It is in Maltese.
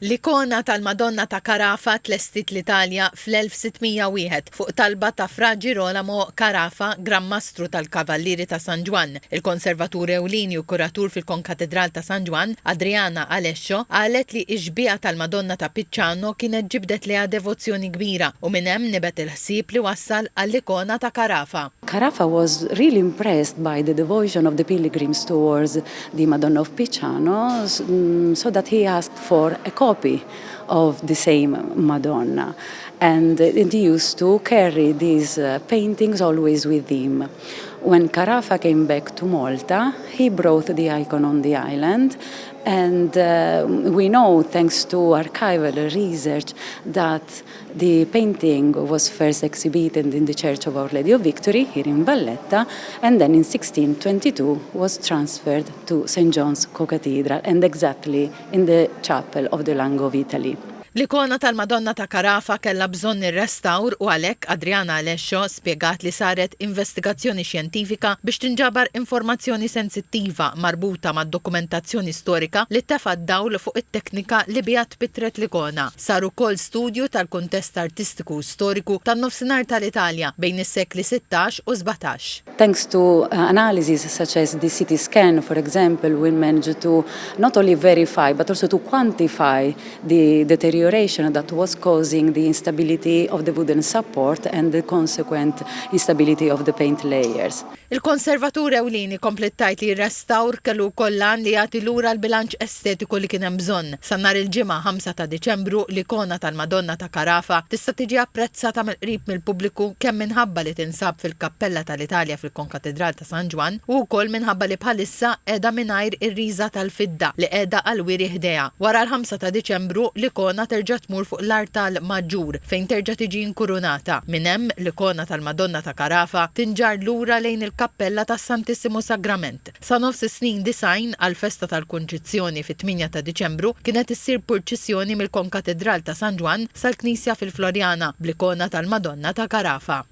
L-ikona tal-Madonna ta' Carafa tlestit l-Italja fl-1601 fuq talba ta' Fra Girolamo Carafa, Grammastru tal-Kavallieri ta' San Ġwan. Il-konservatur ewlieni u kuratur fil-Konkatedral ta' San Ġwan, Adriana Alescio, qalet li iġbija tal-Madonna ta' Picciano kienet ġibdet liha devozzjoni kbira u minn hemm nibet il-ħsieb li wassal għall-ikona ta' Carafa. Carafa was really impressed by the devotion of the pilgrims towards the Madonna of Picciano, so that he asked for a copy of the same Madonna. And he used to carry these paintings always with him. When Carafa came back to Malta, he brought the icon on the island, and we know, thanks to archival research, that the painting was first exhibited in the Church of Our Lady of Victory here in Valletta, and then in 1622 was transferred to St. John's Co-Cathedral, and exactly in the chapel of the Lango of Italy. L-ikona tal-Madonna ta' Carafa kellha bżonn ir-restawr u għalhekk Adriana Alescio spjegat li saret investigazzjoni xjentifika biex tinġabar informazzjoni sensittiva marbuta mad-dokumentazzjoni storika li tefad dawl fuq it-teknika li biha tpittret l-ikona. Sar ukoll studju tal-kuntest artistiku u storiku tan-nofsinhar tal-Italja bejn is-sekli 16 u 17. Thanks to analysis such as the CT scan, for example, we managed to not only verify but also to quantify the deterioration that was causing the instability of the wooden support and the consequent instability of the paint layers. Il-konservatur ewlieni komplettajt li r-restawr kellu kollan li jagħti lura l-bilanċ estetiku li kien hemm bżonn. Sa nhar il-ġimgħa 5 ta' Diċembru l-ikona tal-Madonna ta' Carafa tista' tiġi apprezzata mill-qrib mill-pubbliku kemm minħabba li tinsab fil-Kappella tal-Italja fil-Konkatedral ta' San Ġwan u wkoll minħabba li bħalissa qiegħda mingħajr ir-riża tal-fidda li qiegħda għal wiri ħdejha. Wara l-5 ta' Diċembru l-ikona terġa' tmur fuq l-art tal-Maġġur fejn terġa' tiġi inkurunata. Minn hemm l-ikona tal-Madonna ta' Carafa tinġar lura lejn il-Kappella tas Santissimo Sagrament. Sa nofs is-snin 90 għall-festa tal-Kunċizzjoni fit-8 ta' Diċembru kienet issir purċissjoni mill-Konkatedral ta' San Ġwan sal-Knisja fil-Florjana bl-ikona tal-Madonna ta' Carafa.